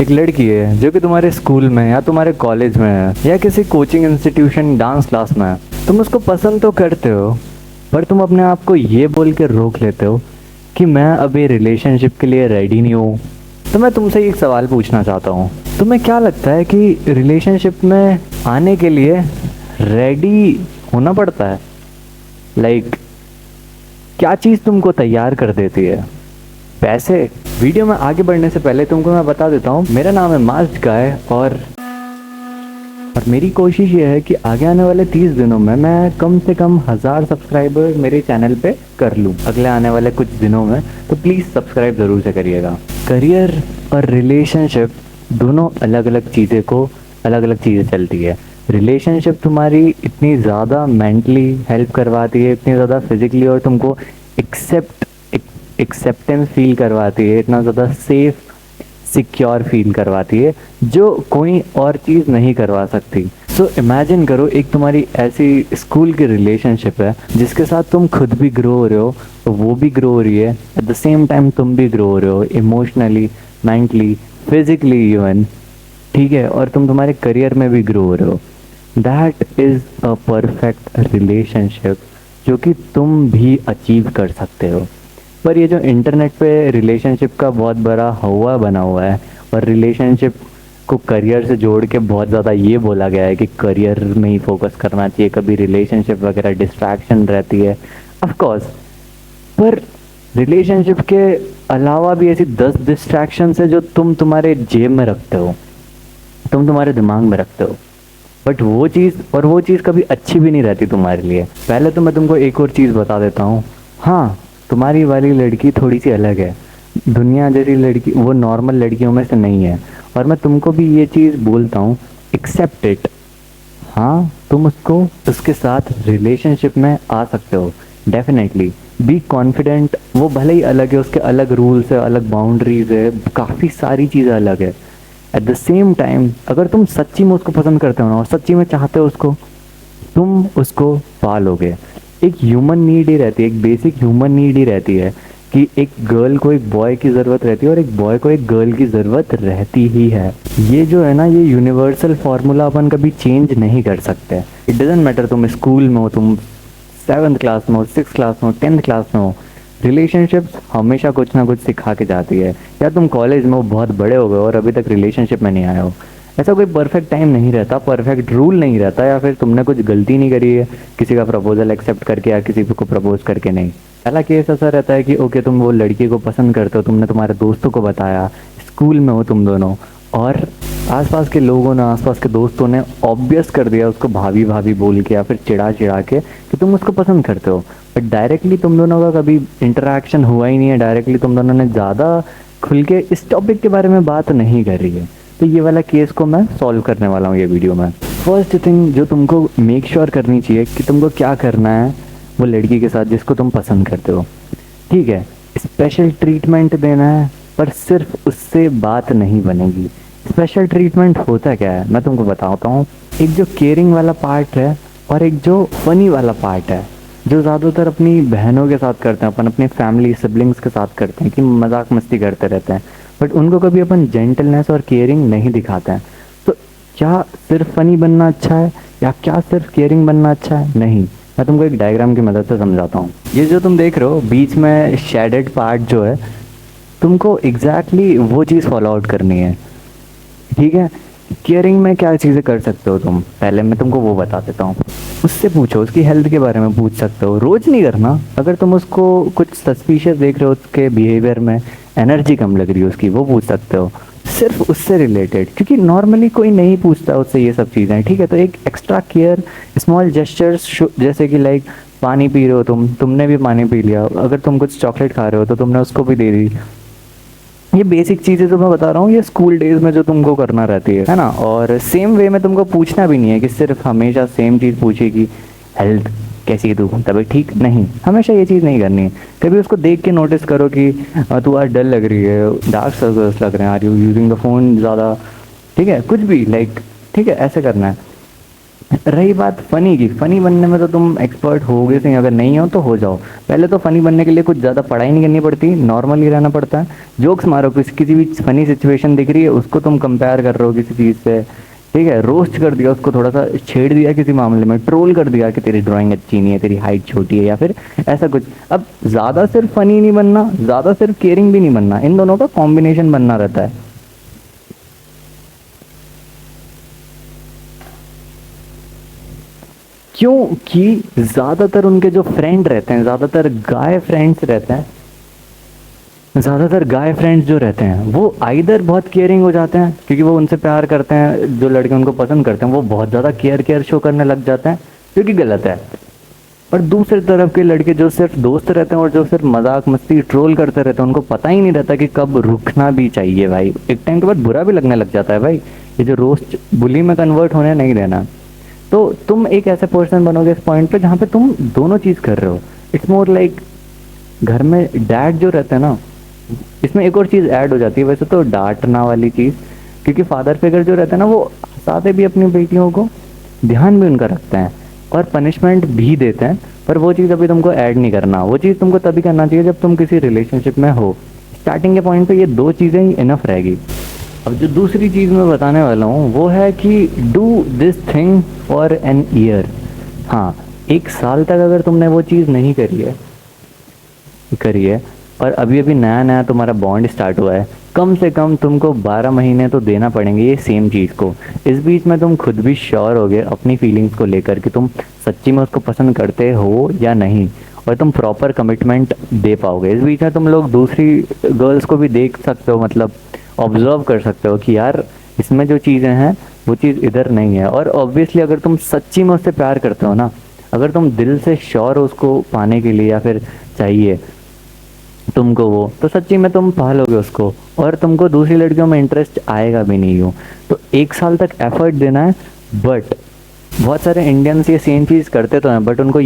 एक लड़की है जो कि तुम्हारे स्कूल में या तुम्हारे कॉलेज में है या किसी कोचिंग इंस्टीट्यूशन डांस क्लास में है। तुम उसको पसंद तो करते हो, पर तुम अपने आप को ये बोल के रोक लेते हो कि मैं अभी रिलेशनशिप के लिए रेडी नहीं हूँ। तो मैं तुमसे एक सवाल पूछना चाहता हूँ, तुम्हें क्या लगता है कि रिलेशनशिप में आने के लिए रेडी होना पड़ता है? क्या चीज़ तुमको तैयार कर देती है? पैसे? वीडियो में आगे बढ़ने से पहले तुमको मैं बता देता हूँ, मेरा नाम है मास्ट गाय और मेरी कोशिश ये है कि आगे आने वाले 30 दिनों में मैं कम से कम 1000 सब्सक्राइबर मेरे चैनल पे कर लूँ अगले आने वाले कुछ दिनों में। तो प्लीज़ सब्सक्राइब ज़रूर से करिएगा। करियर और रिलेशनशिप दोनों अलग अलग चीज़ें को अलग अलग चीज़ें चलती है। रिलेशनशिप तुम्हारी इतनी ज़्यादा मेंटली हेल्प करवाती है, इतनी ज़्यादा फिजिकली, और तुमको एक्सेप्टेंस फील करवाती है, इतना ज़्यादा सेफ सिक्योर फील करवाती है जो कोई और चीज़ नहीं करवा सकती। सो इमेजिन करो, एक तुम्हारी ऐसी स्कूल की रिलेशनशिप है जिसके साथ तुम खुद भी ग्रो हो रहे हो, तो वो भी ग्रो हो रही है, एट द सेम टाइम तुम भी ग्रो हो रहे हो इमोशनली, मेंटली, फिजिकली इवन, ठीक है, और तुम तुम्हारे करियर में भी ग्रो हो रहे हो। That is a perfect relationship जो कि तुम भी अचीव कर सकते हो। पर ये जो इंटरनेट पे रिलेशनशिप का बहुत बड़ा हवा बना हुआ है और रिलेशनशिप को करियर से जोड़ के बहुत ज़्यादा ये बोला गया है कि करियर में ही फोकस करना चाहिए, कभी रिलेशनशिप वगैरह डिस्ट्रैक्शन रहती है। ऑफ कोर्स, पर रिलेशनशिप के अलावा भी ऐसी 10 डिस्ट्रैक्शंस है जो तुम तुम्हारे जेब में रखते हो, तुम तुम्हारे दिमाग में रखते हो, बट वो चीज़ कभी अच्छी भी नहीं रहती तुम्हारे लिए। पहले तो मैं तुमको एक और चीज़ बता देता हूँ। हाँ, तुम्हारी वाली लड़की थोड़ी सी अलग है, दुनिया जैसी लड़की वो नॉर्मल लड़कियों में से नहीं है, और मैं तुमको भी ये चीज़ बोलता हूँ, एक्सेप्ट इट। हाँ, तुम उसके साथ रिलेशनशिप में आ सकते हो, डेफिनेटली बी कॉन्फिडेंट। वो भले ही अलग है, उसके अलग रूल्स है, अलग बाउंड्रीज है, काफ़ी सारी चीज़ें अलग है। एट द सेम टाइम अगर तुम सच्ची में उसको पसंद करते हो ना और सच्ची में चाहते हो उसको, तुम उसको पा लोगे। एक ह्यूमन नीड ही रहती है, एक बेसिक ह्यूमन नीड ही रहती है कि एक गर्ल को एक बॉय की ज़रूरत रहती है और एक बॉय को एक गर्ल की ज़रूरत रहती ही है। ये जो है ना, ये यूनिवर्सल फार्मूला अपन कभी चेंज नहीं कर सकते। इट डजेंट मैटर तुम स्कूल में हो, तुम 7th क्लास में हो, 6th क्लास में हो, 10th क्लास में हो, रिलेशनशिप्स हमेशा कुछ ना कुछ सिखा के जाती है। या तुम कॉलेज में हो, बहुत बड़े हो गए और अभी तक रिलेशनशिप में नहीं आए हो, ऐसा कोई परफेक्ट टाइम नहीं रहता, परफेक्ट रूल नहीं रहता, या फिर तुमने कुछ गलती नहीं करी है किसी का प्रपोजल एक्सेप्ट करके या किसी को प्रपोज करके नहीं। पहला केस ऐसा रहता है कि ओके, तुम वो लड़की को पसंद करते हो, तुमने तुम्हारे दोस्तों को बताया, स्कूल में हो तुम दोनों, और आसपास के लोगों ने, आसपास के दोस्तों ने ऑब्वियस कर दिया उसको भाभी भाभी बोल के या फिर चिढ़ा चिढ़ा के कि तुम उसको पसंद करते हो। बट डायरेक्टली तुम दोनों का कभी इंटरेक्शन हुआ ही नहीं है, डायरेक्टली तुम दोनों ने ज़्यादा खुल के इस टॉपिक के बारे में बात नहीं करी है। तो ये वाला केस को मैं सॉल्व करने वाला हूँ ये वीडियो में। फर्स्ट थिंग जो तुमको मेक श्योर करनी चाहिए कि तुमको क्या करना है वो लड़की के साथ जिसको तुम पसंद करते हो, ठीक है, स्पेशल ट्रीटमेंट देना है, पर सिर्फ उससे बात नहीं बनेगी। स्पेशल ट्रीटमेंट होता क्या है मैं तुमको बताता हूँ। एक जो केयरिंग वाला पार्ट है और एक जो फनी वाला पार्ट है, जो ज़्यादातर अपनी बहनों के साथ करते हैं, अपन अपनी फैमिली सिबलिंग्स के साथ करते हैं कि मजाक मस्ती करते रहते हैं, बट उनको कभी अपन जेंटलनेस और केयरिंग नहीं दिखाते हैं। तो क्या सिर्फ फनी बनना अच्छा है या क्या सिर्फ केयरिंग बनना अच्छा है? नहीं, मैं तुमको एक डायग्राम की मदद से समझाता हूँ। ये जो तुम देख रहे हो बीच में शेडेड पार्ट जो है, तुमको एग्जैक्टली वो चीज़ फॉलो आउट करनी है, ठीक है। केयरिंग में क्या चीज़ें कर सकते हो तुम, पहले मैं तुमको वो बता देता हूँ। उससे पूछो, उसकी हेल्थ के बारे में पूछ सकते हो, रोज़ नहीं करना। अगर तुम उसको कुछ सस्पिशियस देख रहे हो, उसके बिहेवियर में एनर्जी कम लग रही है उसकी, वो पूछ सकते हो, सिर्फ उससे रिलेटेड, क्योंकि नॉर्मली कोई नहीं पूछता उससे ये सब चीज़ें, ठीक है। तो एक एक्स्ट्रा केयर, स्मॉल जेस्चर्स, जैसे कि लाइक पानी पी रहे हो तुमने भी पानी पी लिया, अगर तुम कुछ चॉकलेट खा रहे हो तो तुमने उसको भी दे दी। ये बेसिक चीज़ें तो मैं बता रहा हूँ, ये स्कूल डेज में जो तुमको करना रहती है ना। और सेम वे में तुमको पूछना भी नहीं है कि सिर्फ हमेशा सेम चीज़ पूछेगी, हेल्थ कैसी है, तू तभी ठीक नहीं, हमेशा ये चीज़ नहीं करनी है। कभी उसको देख के नोटिस करो कि तू आज डल लग रही है, डार्क सर्कल्स लग रहे हैं, are you using the phone ज़्यादा, ठीक है, कुछ भी लाइक, ठीक है, ऐसे करना है। रही बात फनी की, फनी बनने में तो तुम एक्सपर्ट होगे सही, अगर नहीं हो तो हो जाओ। पहले तो फनी बनने के लिए कुछ ज़्यादा पढ़ाई नहीं करनी पड़ती, नॉर्मल ही रहना पड़ता है। जोक्स मारो, किसी भी फनी सिचुएशन दिख रही है उसको तुम कंपेयर कर रहे हो किसी चीज़ से, ठीक है, रोस्ट कर दिया उसको, थोड़ा सा छेड़ दिया किसी मामले में, ट्रोल कर दिया कि तेरी ड्राइंग अच्छी नहीं है, तेरी हाइट छोटी है, या फिर ऐसा कुछ। अब ज़्यादा सिर्फ फनी नहीं बनना, ज़्यादा सिर्फ केयरिंग भी नहीं बनना, इन दोनों का कॉम्बिनेशन बनना रहता है। क्योंकि ज़्यादातर उनके जो फ्रेंड रहते हैं, ज़्यादातर गाय फ्रेंड्स रहते हैं, ज़्यादातर गाय फ्रेंड्स जो रहते हैं वो आइदर बहुत केयरिंग हो जाते हैं क्योंकि वो उनसे प्यार करते हैं, जो लड़के उनको पसंद करते हैं वो बहुत ज़्यादा केयर शो करने लग जाते हैं, जो कि गलत है। और दूसरी तरफ के लड़के जो सिर्फ दोस्त रहते हैं और जो सिर्फ मजाक मस्ती ट्रोल करते रहते हैं, उनको पता ही नहीं रहता कि कब रुकना भी चाहिए भाई, एक टाइम के बाद बुरा भी लगने लग जाता है भाई, ये जो रोस्ट बुली में कन्वर्ट होने नहीं देना। तो तुम एक ऐसे पर्सन बनोगे इस पॉइंट पे जहाँ पे तुम दोनों चीज़ कर रहे हो। इट्स मोर लाइक घर में डैड जो रहते हैं ना, इसमें एक और चीज़ ऐड हो जाती है वैसे तो, डांटना वाली चीज़, क्योंकि फादर फिगर जो रहते हैं ना वो हंसाते भी अपनी बेटियों को, ध्यान भी उनका रखते हैं और पनिशमेंट भी देते हैं, पर वो चीज़ अभी तुमको ऐड नहीं करना, वो चीज़ तुमको तभी करना चाहिए जब तुम किसी रिलेशनशिप में हो। स्टार्टिंग के पॉइंट पे ये दो चीज़ें ही इनफ रहेगी। अब जो दूसरी चीज़ मैं बताने वाला हूँ वो है कि do this thing for an year. हाँ, एक साल तक अगर तुमने वो चीज़ नहीं करी है और अभी अभी नया नया तुम्हारा बॉन्ड स्टार्ट हुआ है, कम से कम तुमको 12 महीने तो देना पड़ेंगे ये सेम चीज़ को। इस बीच में तुम खुद भी श्योर होगे अपनी फीलिंग्स को लेकर कि तुम सच्ची में उसको पसंद करते हो या नहीं, और तुम प्रॉपर कमिटमेंट दे पाओगे। इस बीच में तुम लोग दूसरी गर्ल्स को भी देख सकते हो, मतलब ऑब्जर्व कर सकते हो कि यार इसमें जो चीज़ें हैं वो चीज़ इधर नहीं है। और ऑब्वियसली अगर तुम सच्ची में उससे प्यार करते हो ना, अगर तुम दिल से श्योर हो उसको पाने के लिए या फिर चाहिए तुमको वो, तो सच्ची में तुम पा लोगे उसको और तुमको दूसरी लड़कियों में इंटरेस्ट आएगा भी नहीं हो। तो एक साल तक एफर्ट देना है। बट बहुत सारे इंडियंस ये सेम चीज़ करते तो हैं, बट उनको